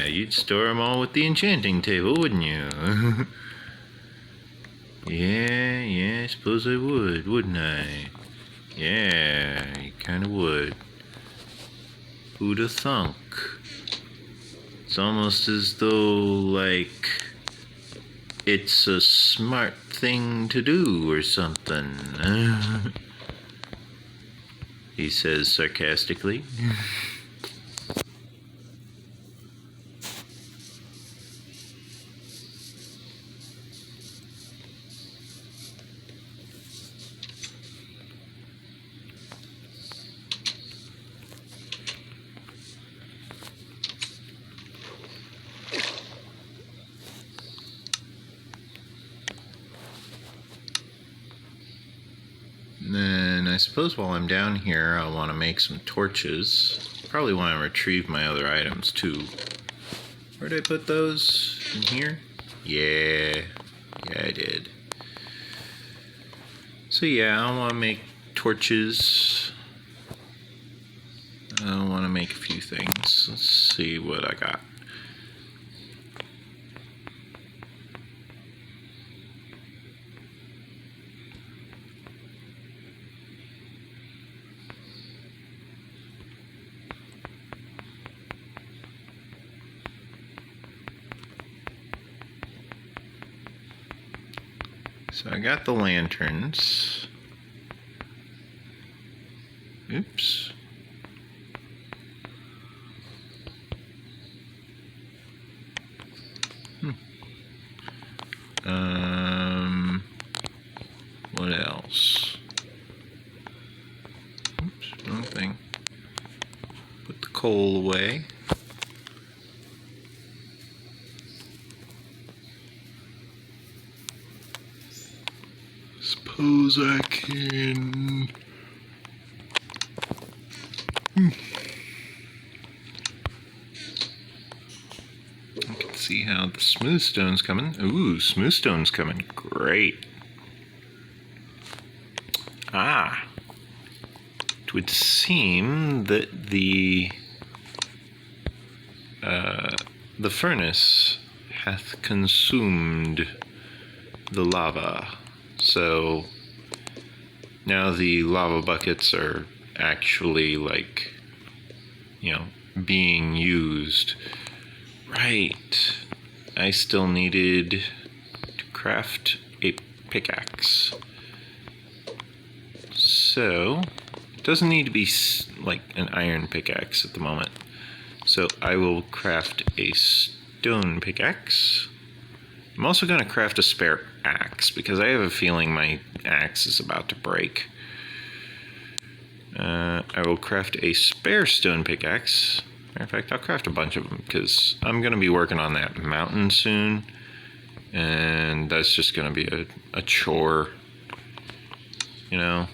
you'd store them all with the enchanting table, wouldn't you? Yeah, I suppose I would, wouldn't I? Yeah, you kinda would. Who'da thunk? It's almost as though, like, it's a smart thing to do or something. He says sarcastically. Then I suppose while I'm down here, I'll want to make some torches. Probably want to retrieve my other items too. Where'd I put those? In here? Yeah, I did. So yeah, I want to make torches. I want to make a few things. Let's see what I got. So I got the lanterns. Oops. What else? Oops, wrong thing. Put the coal away. Suppose I can. I can see how the smooth stone's coming. Ooh, smooth stone's coming. Great. It would seem that the furnace hath consumed the lava. So now the lava buckets are actually, like, you know, being used. Right. I still needed to craft a pickaxe. So it doesn't need to be like an iron pickaxe at the moment. So I will craft a stone pickaxe. I'm also going to craft a spare axe because I have a feeling my axe is about to break. I will craft a spare stone pickaxe. Matter of fact, I'll craft a bunch of them because I'm going to be working on that mountain soon. And that's just going to be a chore, you know.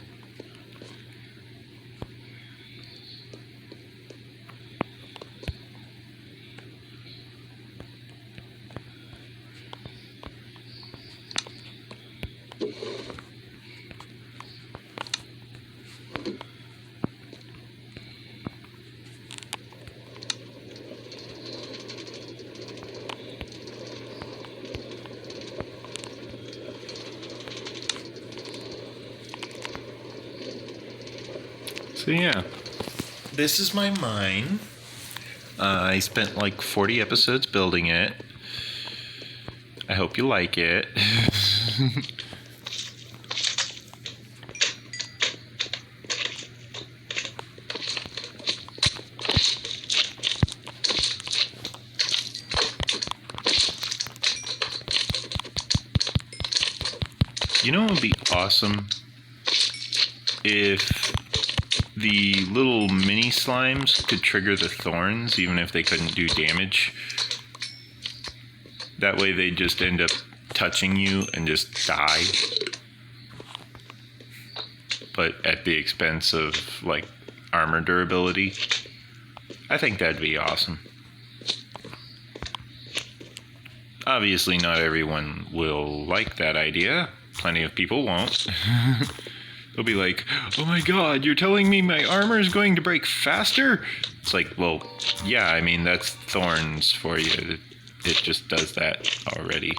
So yeah, this is my mine. I spent like 40 episodes building it. I hope you like it. You know what would be awesome? If the little mini slimes could trigger the thorns even if they couldn't do damage. That way they just end up touching you and just die. But at the expense of, like, armor durability. I think that'd be awesome. Obviously not everyone will like that idea. Plenty of people won't. They'll be like, oh my god, you're telling me my armor is going to break faster? It's like, well, yeah, I mean, that's thorns for you. It just does that already.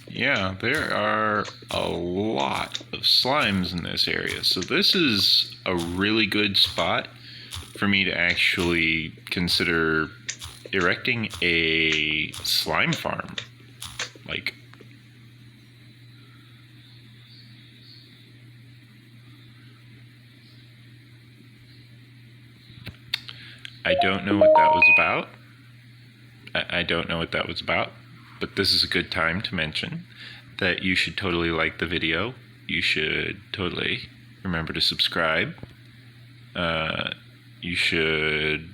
Yeah, there are a lot of slimes in this area, so this is a really good spot for me to actually consider erecting a slime farm. Like, I don't know what that was about. I don't know what that was about, but this is a good time to mention that you should totally like the video. You should totally remember to subscribe. You should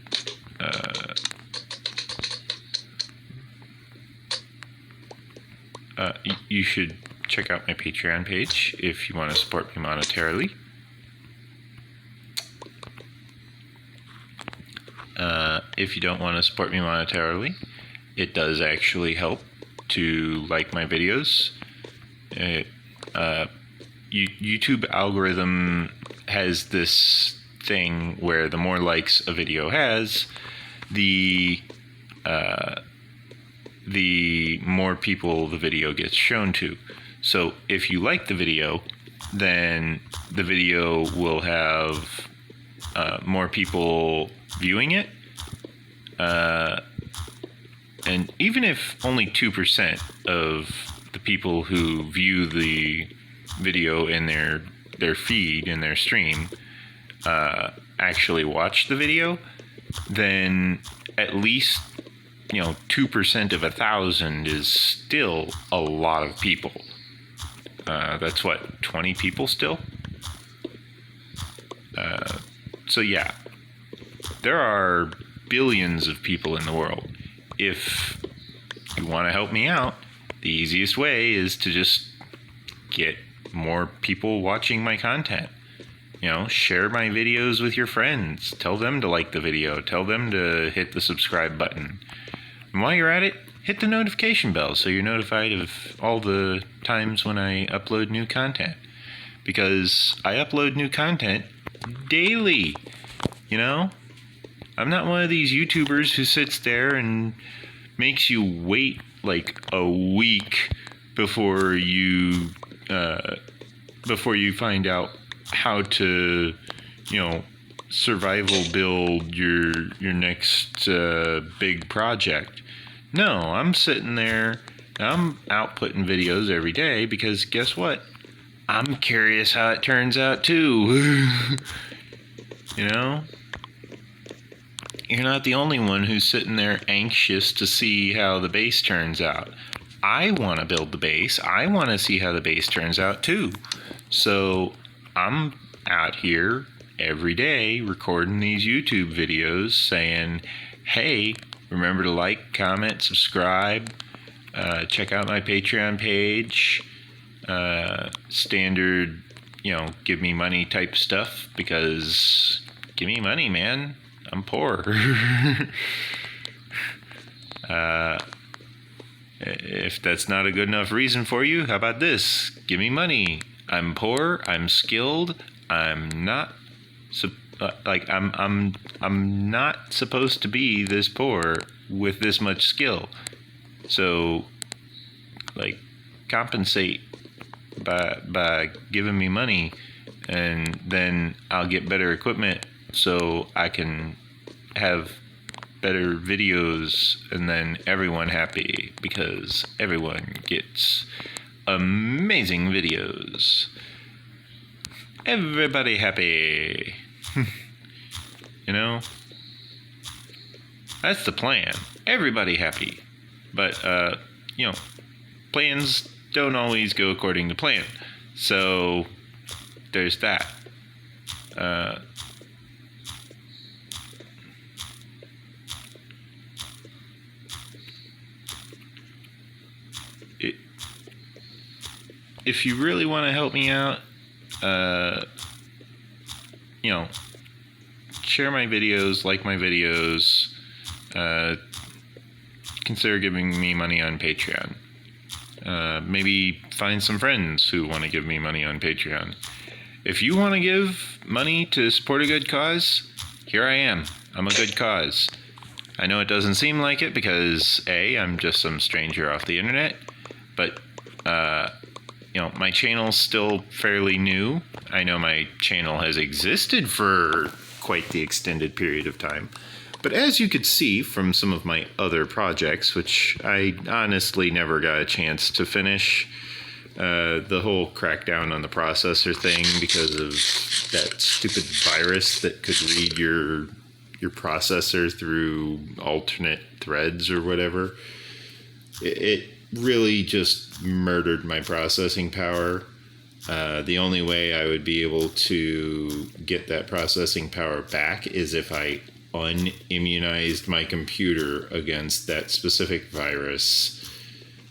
you should check out my Patreon page if you want to support me monetarily. If you don't want to support me monetarily, it does actually help to like my videos. YouTube algorithm has this thing where the more likes a video has, the more people the video gets shown to. So if you like the video, then the video will have more people viewing it. And even if only 2% of the people who view the video in their feed, in their stream, actually watch the video, then at least, 2% of 1,000 is still a lot of people. That's what, 20 people still? So yeah, there are billions of people in the world. If you want to help me out, the easiest way is to just get more people watching my content. Share my videos with your friends. Tell them to like the video. Tell them to hit the subscribe button. And while you're at it, hit the notification bell so you're notified of all the times when I upload new content. Because I upload new content daily. I'm not one of these YouTubers who sits there and makes you wait like a week before you find out how to, survival build your next big project. No, I'm sitting there, I'm outputting videos every day because guess what? I'm curious how it turns out too. You're not the only one who's sitting there anxious to see how the base turns out. I want to build the base. I want to see how the base turns out too. So I'm out here every day recording these YouTube videos saying, hey, remember to like, comment, subscribe, check out my Patreon page, standard, give me money type stuff, because give me money, man. I'm poor. If that's not a good enough reason for you, how about this? Give me money. I'm poor. I'm skilled. I'm not I'm not supposed to be this poor with this much skill. So, compensate by giving me money, and then I'll get better equipment so I can have better videos, and then everyone happy because everyone gets amazing videos. Everybody happy. That's the plan. Everybody happy. But plans don't always go according to plan. So there's that. If you really want to help me out, share my videos, like my videos, consider giving me money on Patreon. Maybe find some friends who want to give me money on Patreon. If you want to give money to support a good cause, here I am. I'm a good cause. I know it doesn't seem like it because A, I'm just some stranger off the internet, but my channel's still fairly new. I know my channel has existed for quite the extended period of time. But as you could see from some of my other projects, which I honestly never got a chance to finish, the whole crackdown on the processor thing because of that stupid virus that could read your processor through alternate threads or whatever, it really just murdered my processing power. The only way I would be able to get that processing power back is if I unimmunized my computer against that specific virus,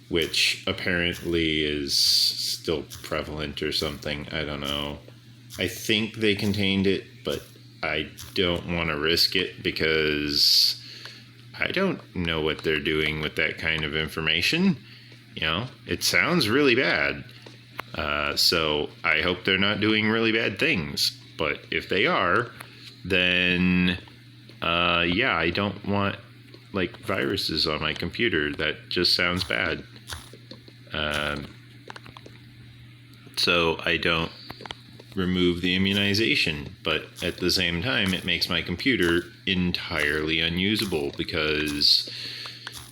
which apparently is still prevalent or something. I don't know. I think they contained it, but I don't want to risk it because I don't know what they're doing with that kind of information. It sounds really bad. So I hope they're not doing really bad things. But if they are, then I don't want viruses on my computer. That just sounds bad. So I don't remove the immunization, but at the same time it makes my computer entirely unusable because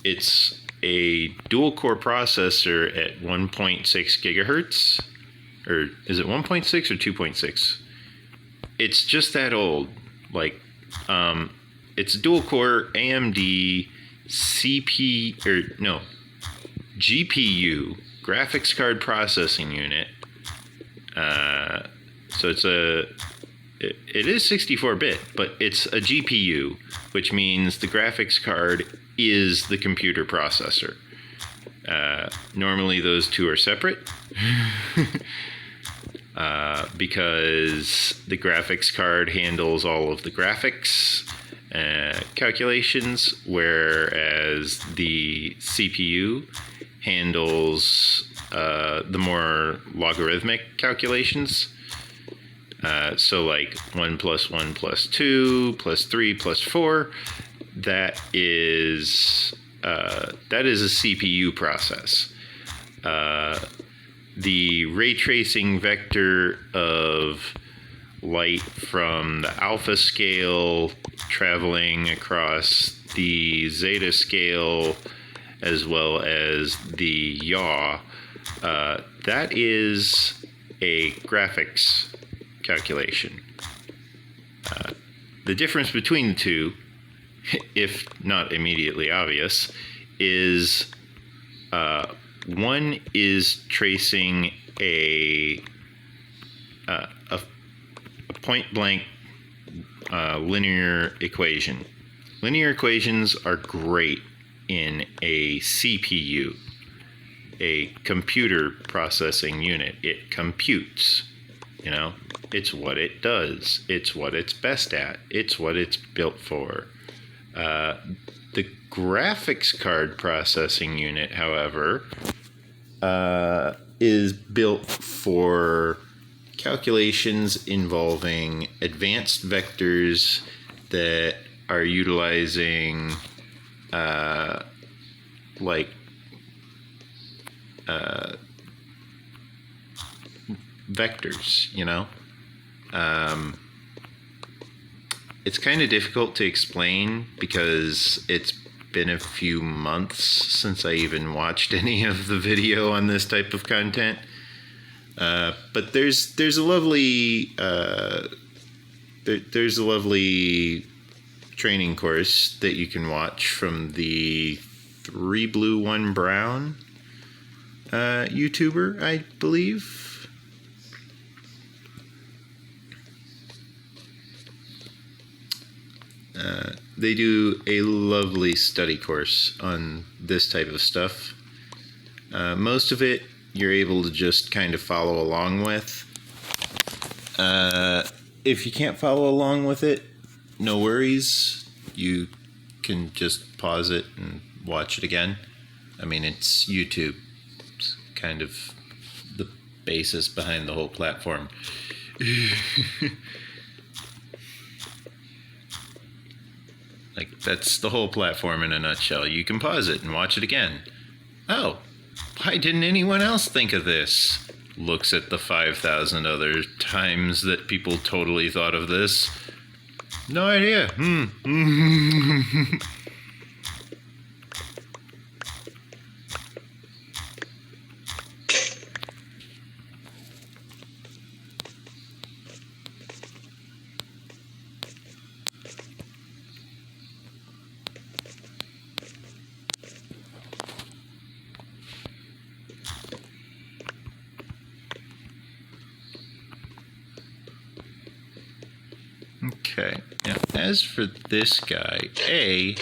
it's a dual core processor at 1.6 gigahertz, or is it 1.6 or 2.6? It's just that old. It's a dual core AMD GPU, graphics card processing unit. So it is 64-bit, but it's a GPU, which means the graphics card is the computer processor. Normally those two are separate because the graphics card handles all of the graphics calculations, whereas the CPU handles the more logarithmic calculations. So 1 + 1 + 2 + 3 + 4, that is a CPU process. The ray tracing vector of light from the alpha scale traveling across the zeta scale as well as the yaw, that is a graphics calculation. The difference between the two, if not immediately obvious, is one is tracing a point blank linear equation. Linear equations are great in a CPU, a computer processing unit. It computes. It's what it does. It's what it's best at. It's what it's built for. The graphics card processing unit, however, is built for calculations involving advanced vectors that are utilizing vectors, it's kind of difficult to explain because it's been a few months since I even watched any of the video on this type of content. But there's a lovely training course that you can watch from the 3 Blue 1 Brown YouTuber, I believe. They do a lovely study course on this type of stuff. Most of it you're able to just kind of follow along with. If you can't follow along with it, no worries. You can just pause it and watch it again. I mean, it's YouTube. It's kind of the basis behind the whole platform. Like, that's the whole platform in a nutshell. You can pause it and watch it again. Oh, why didn't anyone else think of this? Looks at the 5,000 other times that people totally thought of this. No idea. Okay, now as for this guy, A,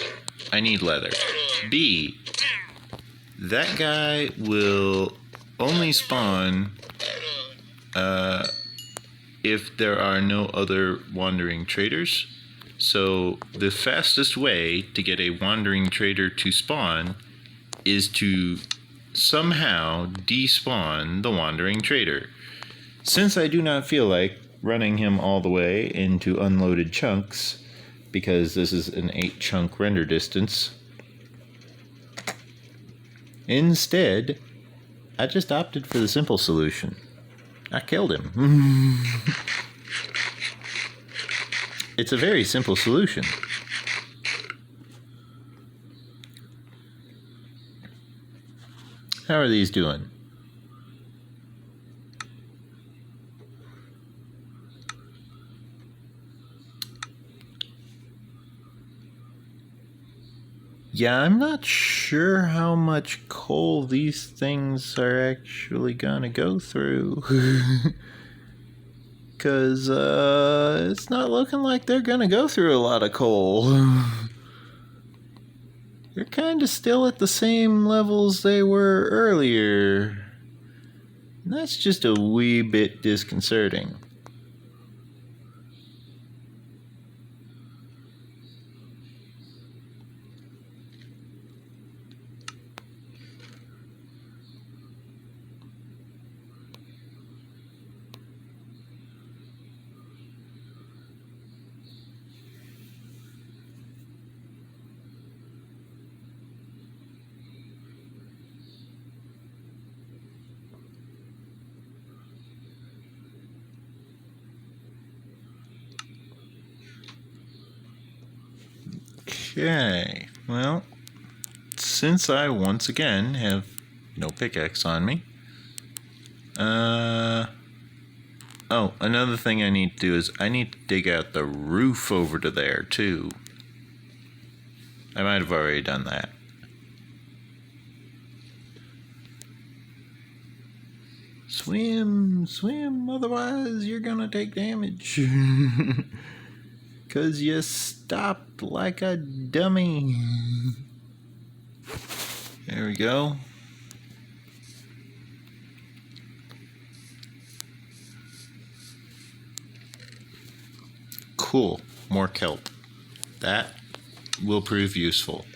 I need leather. B, that guy will only spawn if there are no other wandering traders. So the fastest way to get a wandering trader to spawn is to somehow despawn the wandering trader. Since I do not feel like running him all the way into unloaded chunks, because this is an 8 chunk render distance, instead I just opted for the simple solution. I killed him. It's a very simple solution. How are these doing? Yeah, I'm not sure how much coal these things are actually gonna go through. Because it's not looking like they're gonna go through a lot of coal. They're kind of still at the same levels they were earlier. And that's just a wee bit disconcerting. Okay, well, since I once again have no pickaxe on me, oh, another thing I need to do is I need to dig out the roof over to there too. I might have already done that. Swim, swim, otherwise you're gonna take damage. 'Cause you stopped like a dummy. There we go. Cool. More kelp. That will prove useful.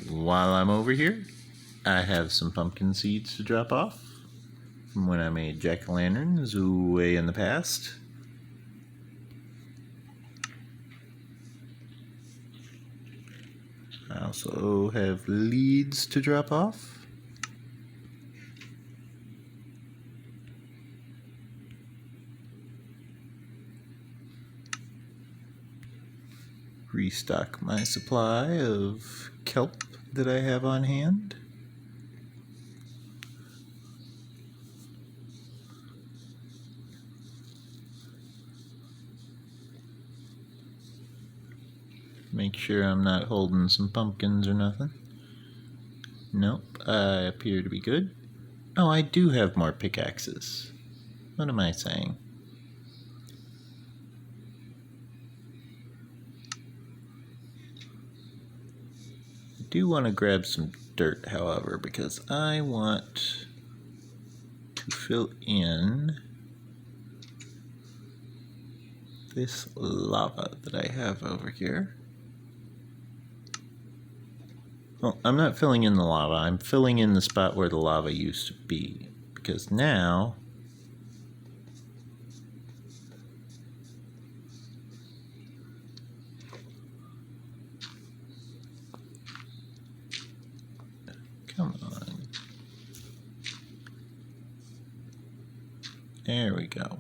While I'm over here, I have some pumpkin seeds to drop off from when I made jack-o'-lanterns way in the past. I also have leads to drop off. Restock my supply of kelp that I have on hand. make sure I'm not holding some pumpkins or nothing. Nope, I appear to be good. Oh, I do have more pickaxes. What am I saying? I do want to grab some dirt, however, because I want to fill in this lava that I have over here. Well, I'm not filling in the lava, I'm filling in the spot where the lava used to be, because now come on. There we go.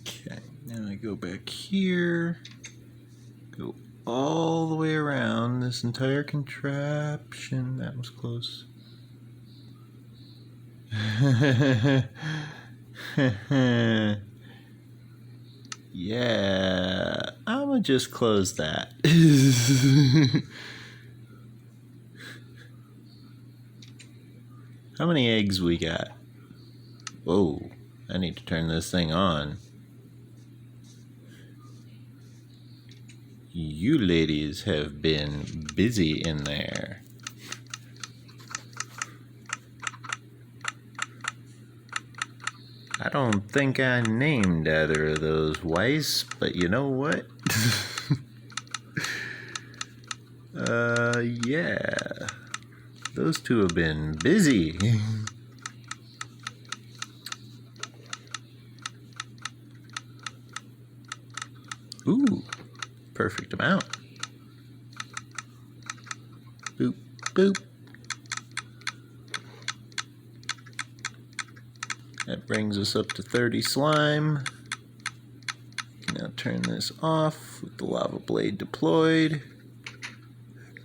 Okay, now I go back here, go all the way around this entire contraption. That was close. Yeah, I'm gonna just close that. How many eggs we got? Whoa, I need to turn this thing on. You ladies have been busy in there. I don't think I named either of those Weiss, but you know what? Yeah. Those two have been busy. Ooh, perfect amount. Boop, boop. That brings us up to 30 slime. Now turn this off with the lava blade deployed.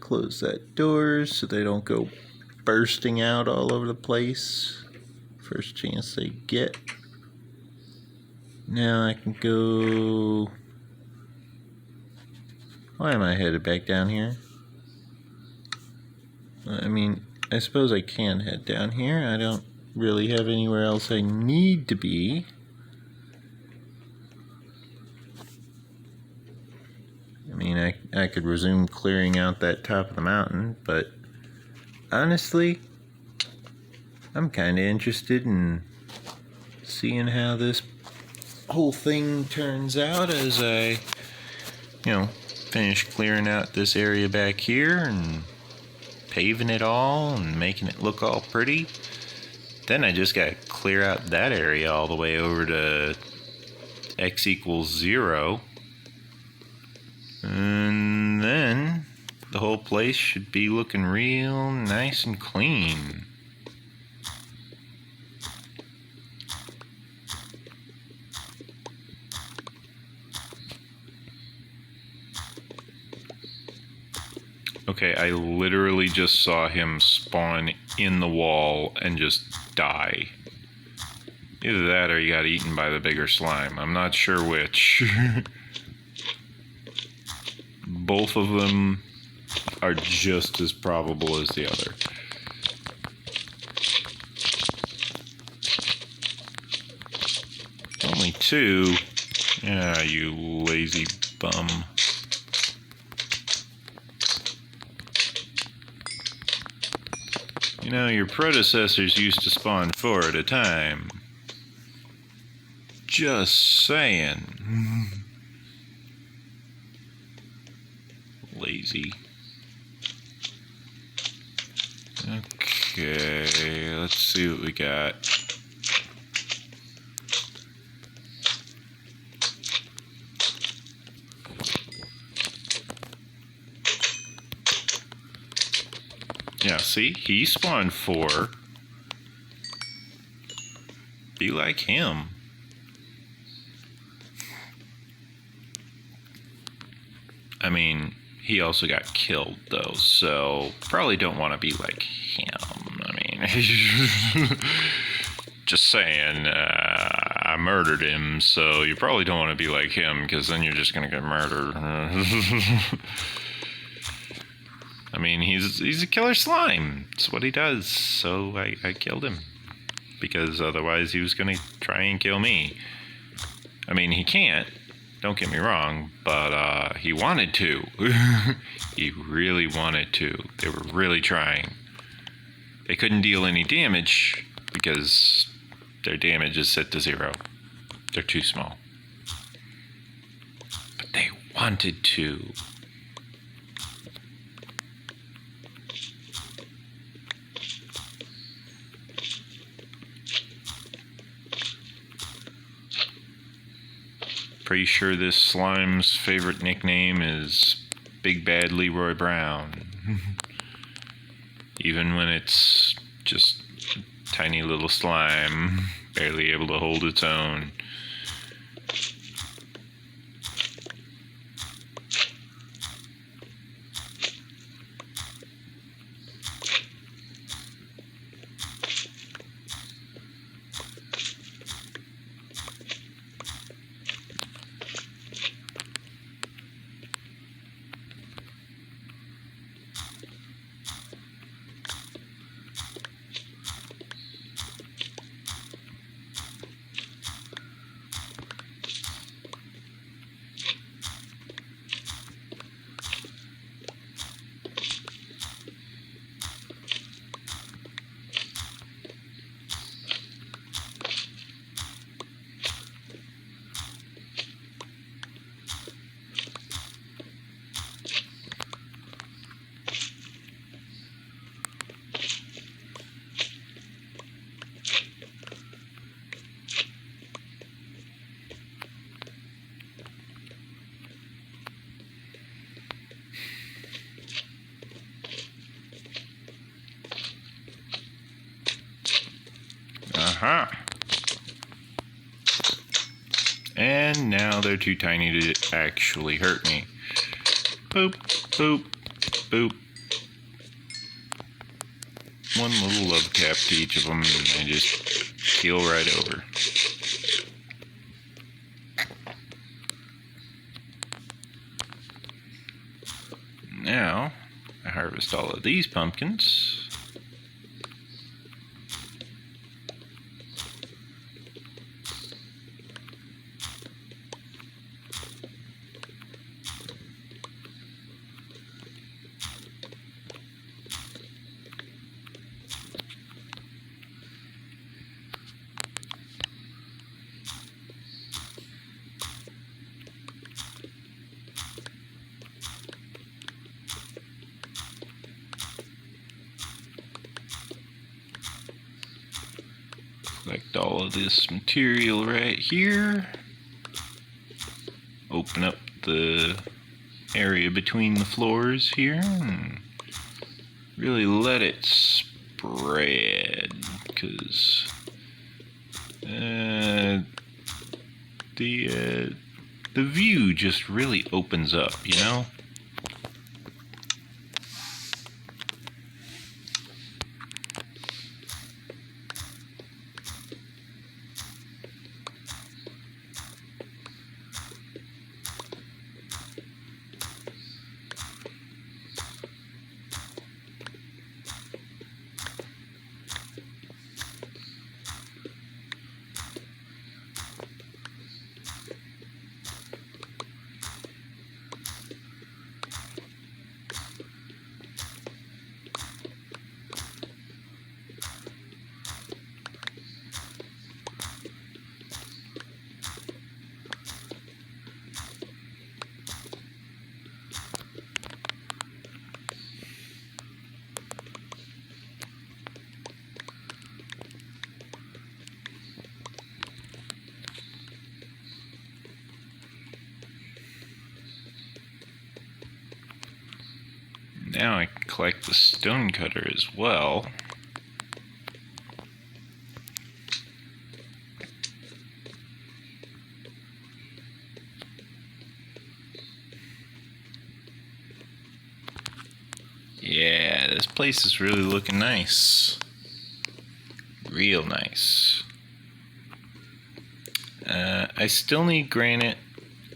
Close that door so they don't go bursting out all over the place. First chance they get. Now I can go... Why am I headed back down here? I mean, I suppose I can head down here. I don't really have anywhere else I need to be. I mean, I could resume clearing out that top of the mountain, but honestly, I'm kind of interested in seeing how this whole thing turns out as I, finish clearing out this area back here and paving it all and making it look all pretty. Then I just gotta clear out that area all the way over to x equals 0. And then the whole place should be looking real nice and clean. Okay, I literally just saw him spawn in the wall and just die. Either that or he got eaten by the bigger slime. I'm not sure which. Both of them are just as probable as the other. Only two? Yeah, you lazy bum. You know, your predecessors used to spawn 4 at a time. Just saying. Lazy. Okay, let's see what we got. Yeah, see? He spawned 4. Be like him. I mean, He also got killed, though, so probably don't want to be like him. I mean, just saying, I murdered him, so you probably don't want to be like him, because then you're just going to get murdered. I mean, he's a killer slime. It's what he does, so I killed him. Because otherwise he was going to try and kill me. I mean, he can't. Don't get me wrong, but he wanted to. He really wanted to. They were really trying. They couldn't deal any damage because their damage is set to 0. They're too small. But they wanted to. Pretty sure this slime's favorite nickname is Big Bad Leroy Brown. Even when it's just a tiny little slime, barely able to hold its own. And now they're too tiny to actually hurt me. Boop, boop, boop. One little love tap to each of them, and they just keel right over. Now, I harvest all of these pumpkins. Collect all of this material right here. Open up the area between the floors here and really let it spread, because the view just really opens up, you know? Now I can collect the stone cutter as well. Yeah, this place is really looking nice. Real nice. I still need granite.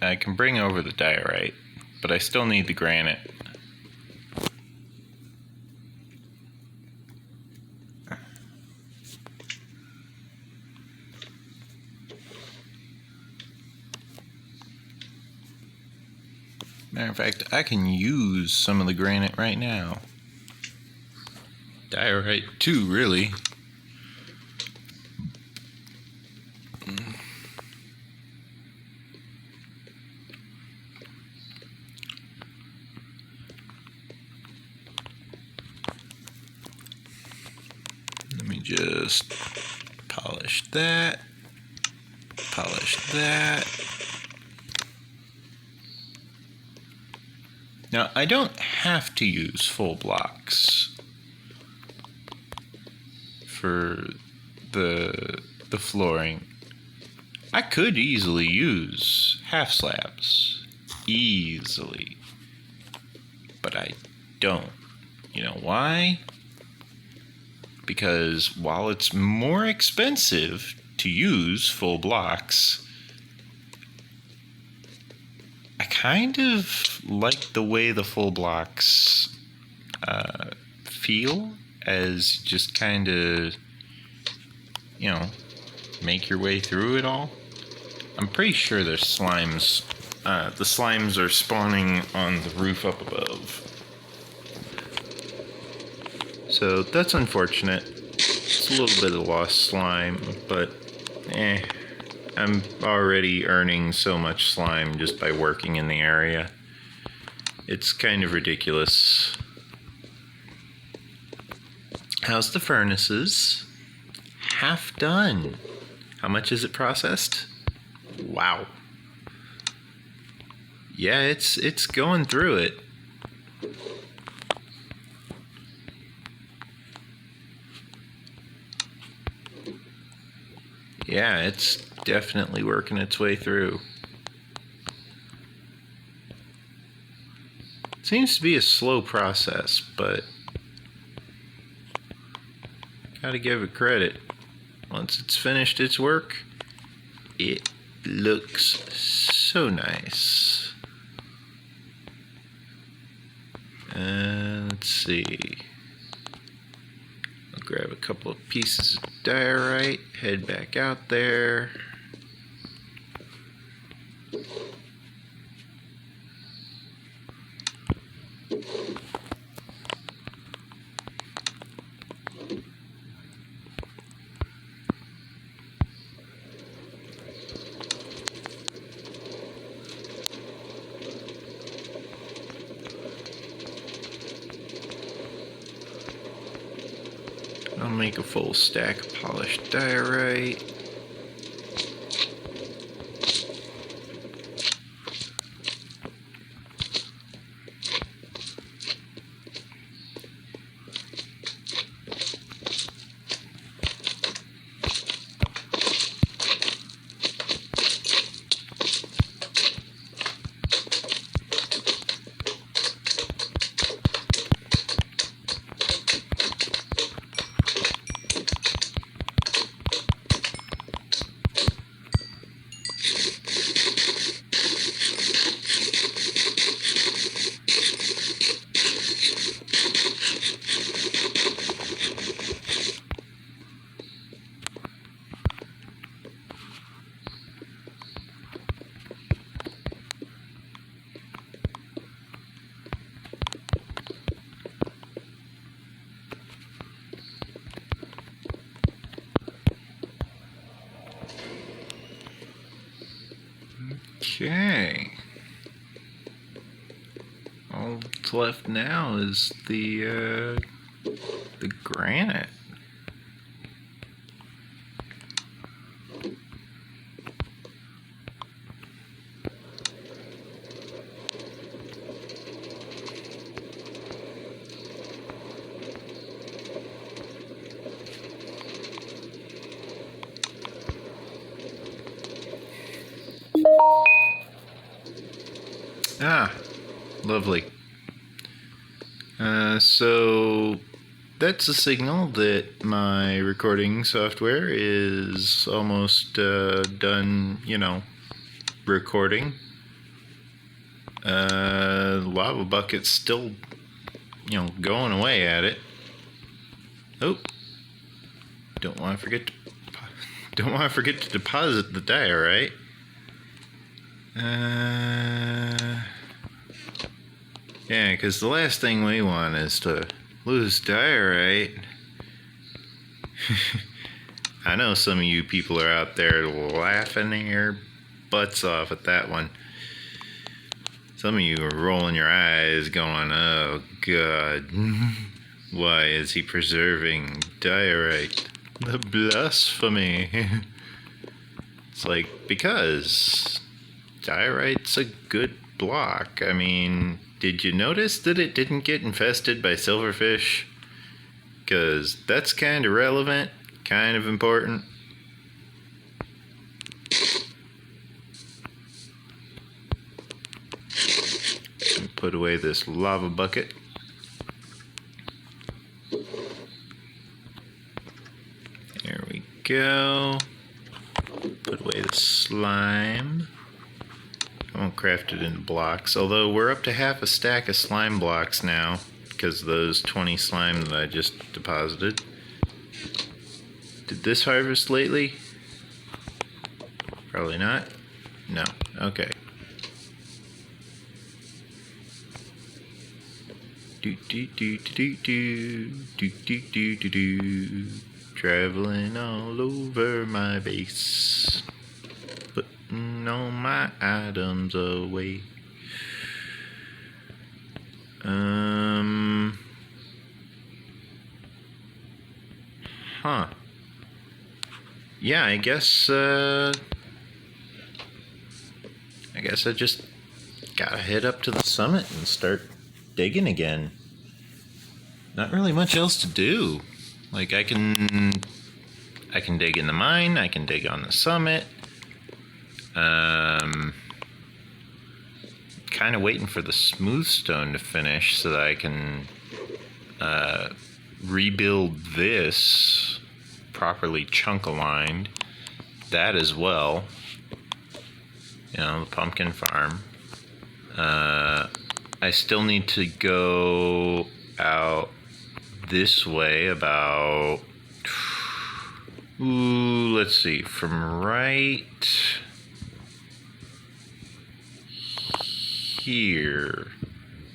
I can bring over the diorite, but I still need the granite. Matter of fact, I can use some of the granite right now. Diorite too, really. Let me just polish that. Polish that. Now, I don't have to use full blocks for the flooring. I could easily use half slabs. Easily. But I don't. You know why? Because while it's more expensive to use full blocks, I kind of like the way the full blocks feel, as just kind of, you know, make your way through it all. I'm pretty sure there's slimes. The slimes are spawning on the roof up above. So that's unfortunate. It's a little bit of lost slime, but I'm already earning so much slime just by working in the area. It's kind of ridiculous. How's the furnaces? Half done. How much is it processed? Wow. Yeah, it's going through it. Yeah, it's definitely working its way through. It seems to be a slow process, but gotta give it credit. Once it's finished its work, it looks so nice. Let's see. I'll grab a couple of pieces of diorite, head back out there. I'll make a full stack of polished diorite. Okay. All that's left now is the granite. Ah, lovely. So that's a signal that my recording software is almost done, recording. Lava bucket's still, going away at it. Oh, don't want to forget to deposit the diorite. Yeah, because the last thing we want is to lose diorite. I know some of you people are out there laughing your butts off at that one. Some of you are rolling your eyes going, oh God, why is he preserving diorite? The blasphemy. It's like, because diorite's a good block. I mean, did you notice that it didn't get infested by silverfish? Because that's kind of relevant, kind of important. Put away this lava bucket. There we go. Put away the slime. I won't craft it into blocks, although we're up to half a stack of slime blocks now because of those 20 slime that I just deposited. Did this harvest lately? Probably not. No. Okay. Traveling all over my base, putting all my items away. Yeah, I guess I just gotta head up to the summit and start digging again. Not really much else to do. Like, I can dig in the mine, I can dig on the summit. Kind of waiting for the smooth stone to finish so that I can rebuild this properly chunk aligned. That as well. The pumpkin farm. I still need to go out this way about, let's see, from right here,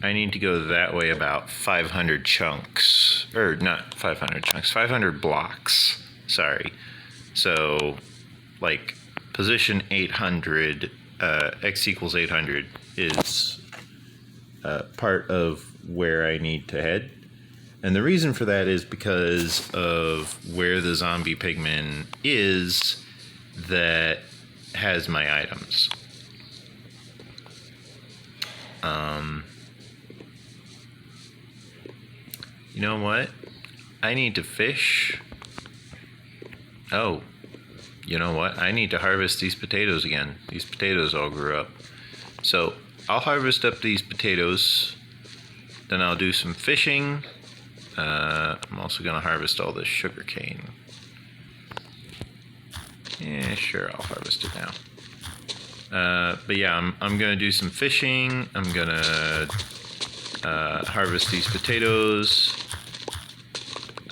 I need to go that way about 500 chunks, or not 500 chunks, 500 blocks, sorry. So, like, position 800, x equals 800 is part of where I need to head. And the reason for that is because of where the zombie pigman is that has my items. You know what? I need to fish. Oh, you know what? I need to harvest these potatoes again. These potatoes all grew up. So I'll harvest up these potatoes. Then I'll do some fishing. I'm also going to harvest all this sugar cane. Yeah, sure, I'll harvest it now. But yeah, I'm going to do some fishing. I'm going to harvest these potatoes.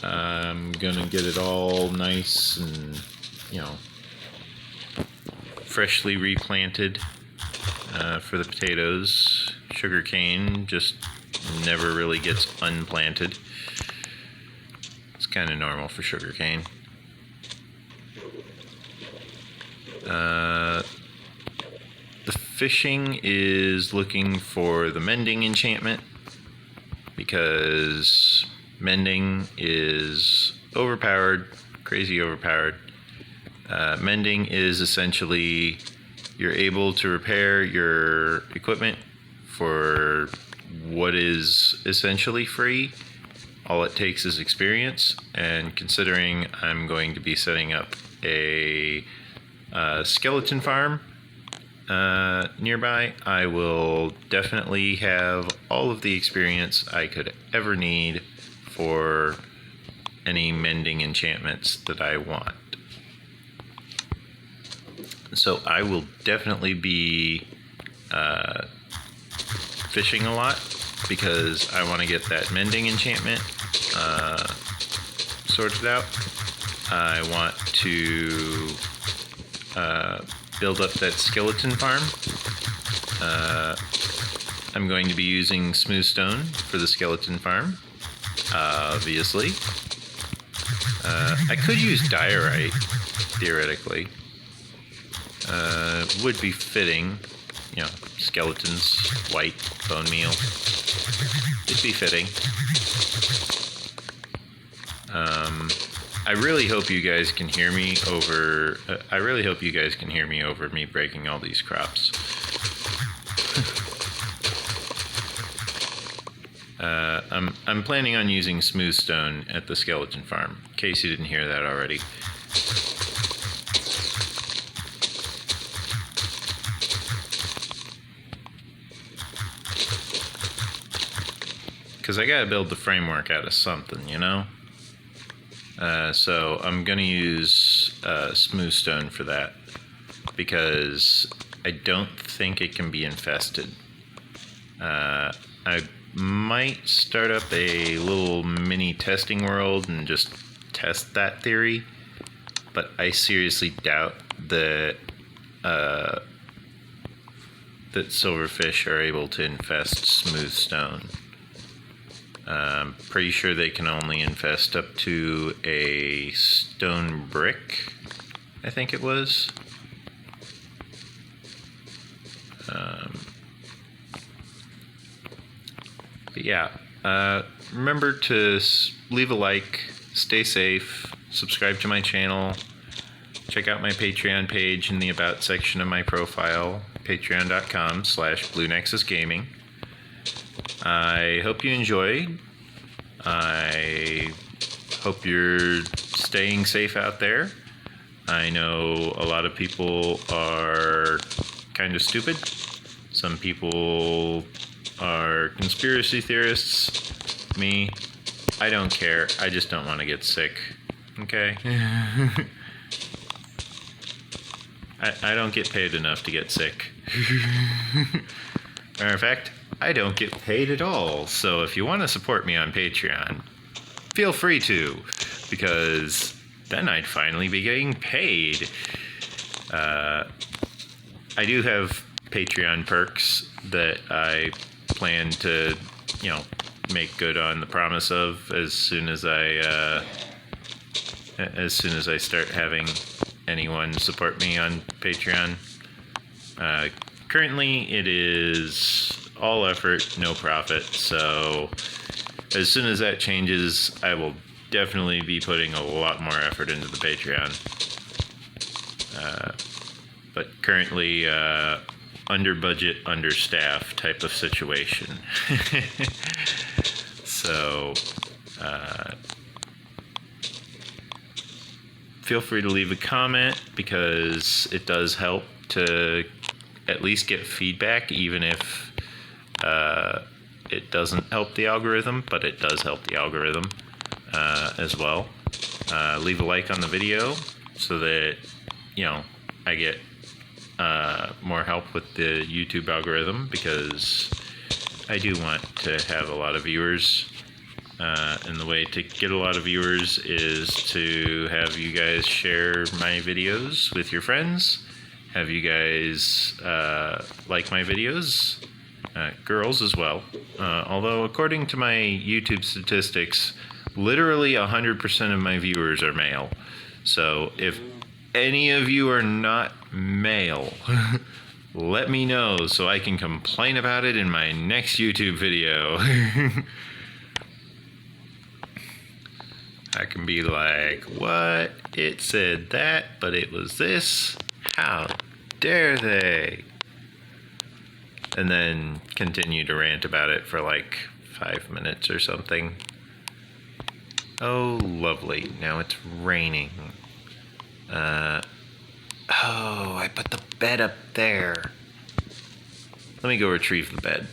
I'm going to get it all nice and, freshly replanted for the potatoes. Sugar cane just never really gets unplanted. It's kind of normal for sugar cane. The fishing is looking for the mending enchantment because mending is overpowered, crazy overpowered. Mending is essentially you're able to repair your equipment for what is essentially free. All it takes is experience, and considering I'm going to be setting up a skeleton farm, nearby, I will definitely have all of the experience I could ever need for any mending enchantments that I want. So I will definitely be fishing a lot because I want to get that mending enchantment sorted out. I want to build up that skeleton farm. I'm going to be using smooth stone for the skeleton farm, obviously. I could use diorite, theoretically. Would be fitting, you know, skeletons, white, bone meal. It'd be fitting. I really hope you guys can hear me over. I really hope you guys can hear me over me breaking all these crops. I'm planning on using smooth stone at the skeleton farm, in case you didn't hear that already. Because I gotta build the framework out of something, you know? So I'm gonna use smooth stone for that, because I don't think it can be infested. I might start up a little mini testing world and just test that theory, but I seriously doubt that that silverfish are able to infest smooth stone. I'm pretty sure they can only infest up to a stone brick, I think it was. But yeah, remember to leave a like, stay safe, subscribe to my channel, check out my Patreon page in the About section of my profile, patreon.com/BlueNexusGaming. I hope you enjoyed. I hope you're staying safe out there. I know a lot of people are kind of stupid. Some people are conspiracy theorists. Me, I don't care. I just don't want to get sick. Okay? I don't get paid enough to get sick. Matter of fact, I don't get paid at all. So if you want to support me on Patreon, feel free to, because then I'd finally be getting paid. I do have Patreon perks that I plan to, you know, make good on the promise of as soon as I start having anyone support me on Patreon. Currently, it is all effort, no profit. So as soon as that changes, I will definitely be putting a lot more effort into the Patreon. But currently, under budget, understaffed type of situation. So feel free to leave a comment, because it does help to at least get feedback, even if it doesn't help the algorithm, but it does help the algorithm as well. Leave a like on the video so that, you know, I get more help with the YouTube algorithm, because I do want to have a lot of viewers. And the way to get a lot of viewers is to have you guys share my videos with your friends, have you guys like my videos, girls as well. Although according to my YouTube statistics, literally 100% of my viewers are male. So if any of you are not male, let me know so I can complain about it in my next YouTube video. I can be like, what? It said that, but it was this? How dare they? And then continue to rant about it for like 5 minutes or something. Oh, lovely. Now it's raining. Oh, I put the bed up there. let me go retrieve the bed.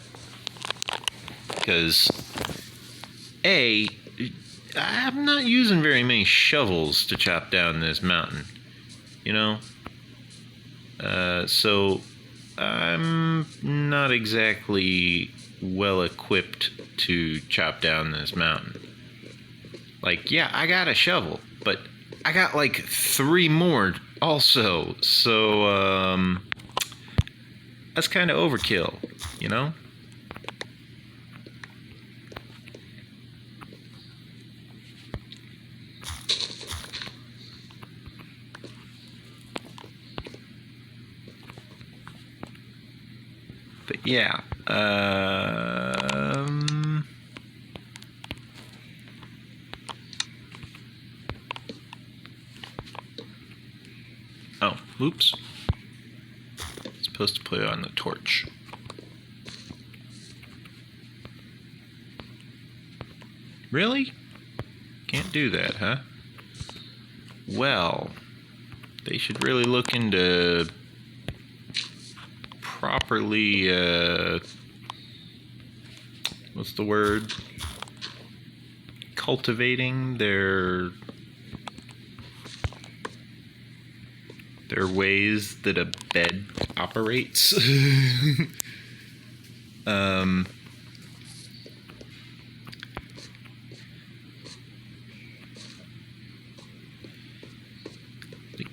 Because, I'm not using very many shovels to chop down this mountain, you know? So I'm not exactly well equipped to chop down this mountain. Like, yeah, I got a shovel, but I got like 3 more also, so that's kind of overkill, you know? But yeah, oh, oops. Supposed to put it on the torch. Really? Can't do that, huh? Well, they should really look into properly, what's the word? Cultivating their ways that a bed operates.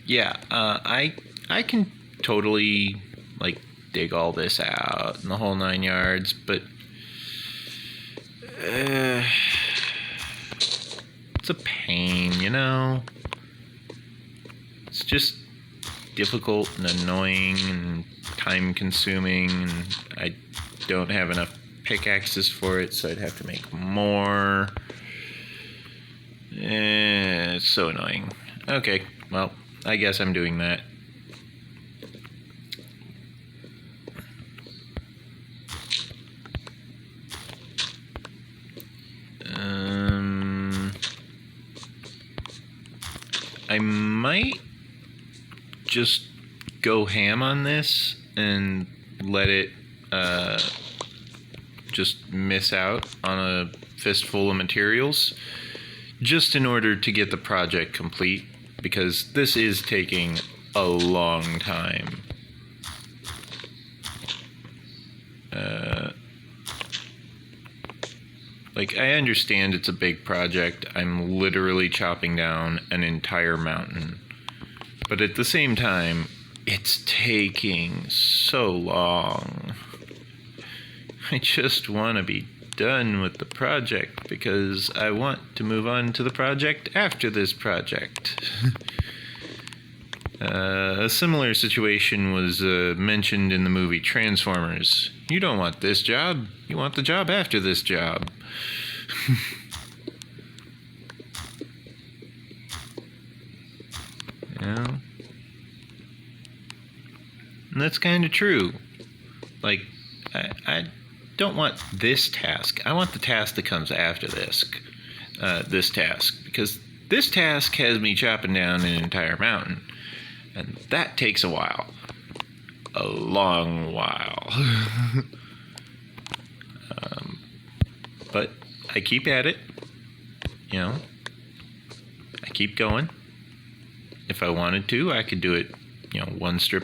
Yeah, I can totally like dig all this out and the whole 9 yards, but it's a pain, you know? It's just difficult and annoying and time consuming, and I don't have enough pickaxes for it, so I'd have to make more. It's so annoying. Okay, well, I guess I'm doing that. I might just go ham on this and let it just miss out on a fistful of materials just in order to get the project complete, because this is taking a long time. Like, I understand it's a big project. I'm literally chopping down an entire mountain. But at the same time, it's taking so long. I just want to be done with the project because I want to move on to the project after this project. A similar situation was mentioned in the movie Transformers. You don't want this job. You want the job after this job. Yeah. And that's kind of true. Like, I don't want this task. I want the task that comes after this task. Because this task has me chopping down an entire mountain. And that takes a while. A long while. But I keep at it. You know. I keep going. If I wanted to, I could do it, 1 strip